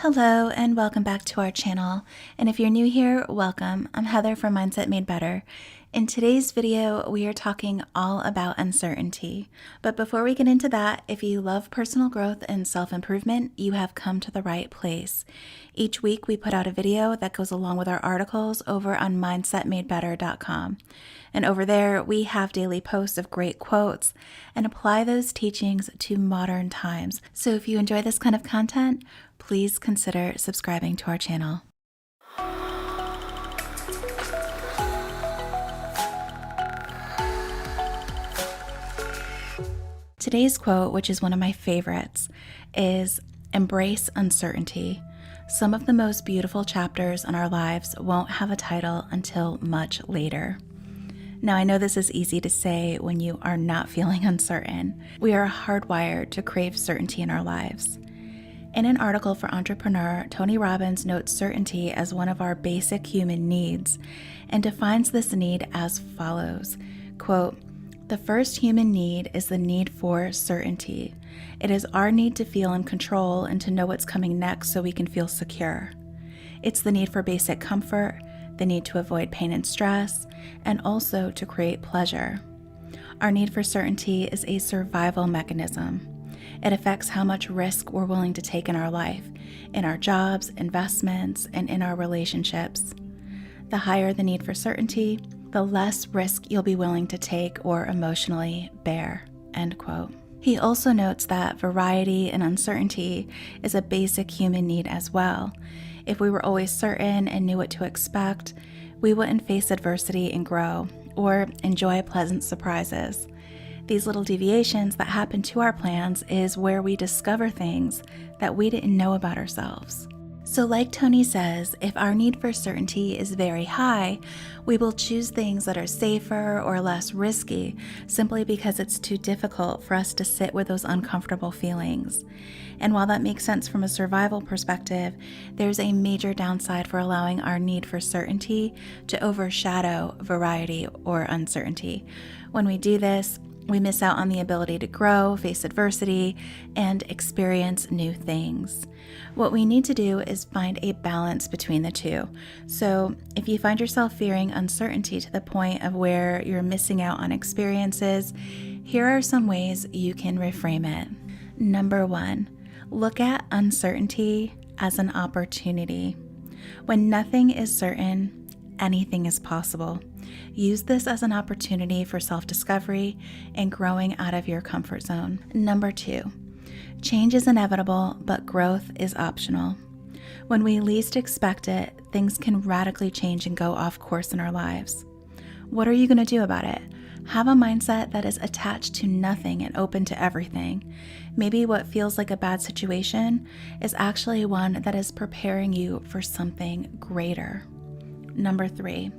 Hello and welcome back to our channel. And if you're new here, welcome. I'm Heather from Mindset Made Better. In today's video, we are talking all about uncertainty. But before we get into that, if you love personal growth and self-improvement, you have come to the right place. Each week, we put out a video that goes along with our articles over on mindsetmadebetter.com. And over there, we have daily posts of great quotes and apply those teachings to modern times. So if you enjoy this kind of content, please consider subscribing to our channel. Today's quote, which is one of my favorites, is "Embrace uncertainty. Some of the most beautiful chapters in our lives won't have a title until much later." Now, I know this is easy to say when you are not feeling uncertain. We are hardwired to crave certainty in our lives. In an article for Entrepreneur, Tony Robbins notes certainty as one of our basic human needs and defines this need as follows, quote, "The first human need is the need for certainty. It is our need to feel in control and to know what's coming next so we can feel secure. It's the need for basic comfort, the need to avoid pain and stress, and also to create pleasure. Our need for certainty is a survival mechanism. It affects how much risk we're willing to take in our life, in our jobs, investments, and in our relationships. The higher the need for certainty, the less risk you'll be willing to take or emotionally bear," end quote. He also notes that variety and uncertainty is a basic human need as well. If we were always certain and knew what to expect, we wouldn't face adversity and grow, or enjoy pleasant surprises. These little deviations that happen to our plans is where we discover things that we didn't know about ourselves. So like Tony says, if our need for certainty is very high, we will choose things that are safer or less risky simply because it's too difficult for us to sit with those uncomfortable feelings. And while that makes sense from a survival perspective, there's a major downside for allowing our need for certainty to overshadow variety or uncertainty. When we do this, we miss out on the ability to grow, face adversity, and experience new things. What we need to do is find a balance between the two. So if you find yourself fearing uncertainty to the point of where you're missing out on experiences, here are some ways you can reframe it. Number one, look at uncertainty as an opportunity. When nothing is certain, anything is possible. Use this as an opportunity for self-discovery and growing out of your comfort zone. Number two, change is inevitable, but growth is optional. When we least expect it, things can radically change and go off course in our lives. What are you going to do about it? Have a mindset that is attached to nothing and open to everything. Maybe what feels like a bad situation is actually one that is preparing you for something greater. Number three,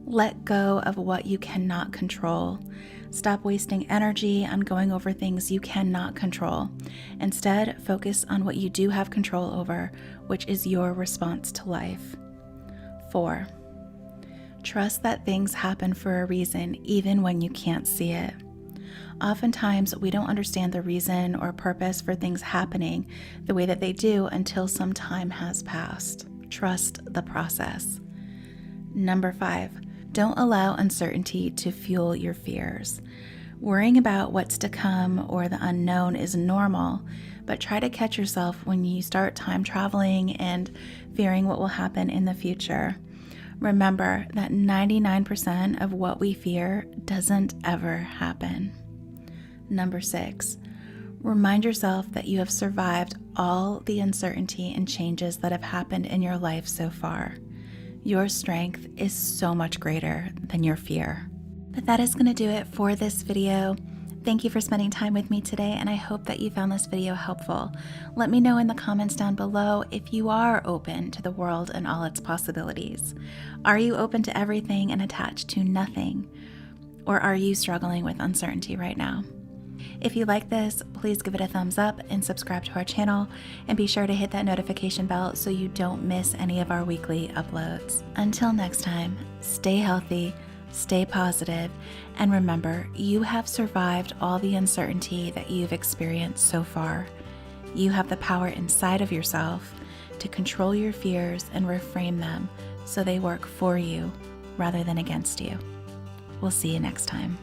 let go of what you cannot control. Stop wasting energy on going over things you cannot control. Instead, focus on what you do have control over, which is your response to life. 4, trust that things happen for a reason, even when you can't see it. Oftentimes, we don't understand the reason or purpose for things happening the way that they do until some time has passed. Trust the process. Number 5, don't allow uncertainty to fuel your fears. Worrying about what's to come or the unknown is normal, but try to catch yourself when you start time traveling and fearing what will happen in the future. Remember that 99% of what we fear doesn't ever happen. Number 6, remind yourself that you have survived all the uncertainty and changes that have happened in your life so far. Your strength is so much greater than your fear. But that is going to do it for this video. Thank you for spending time with me today, and I hope that you found this video helpful. Let me know in the comments down below if you are open to the world and all its possibilities. Are you open to everything and attached to nothing? Or are you struggling with uncertainty right now? If you like this, please give it a thumbs up and subscribe to our channel, and be sure to hit that notification bell so you don't miss any of our weekly uploads. Until next time, stay healthy, stay positive, and remember, you have survived all the uncertainty that you've experienced so far. You have the power inside of yourself to control your fears and reframe them so they work for you rather than against you. We'll see you next time.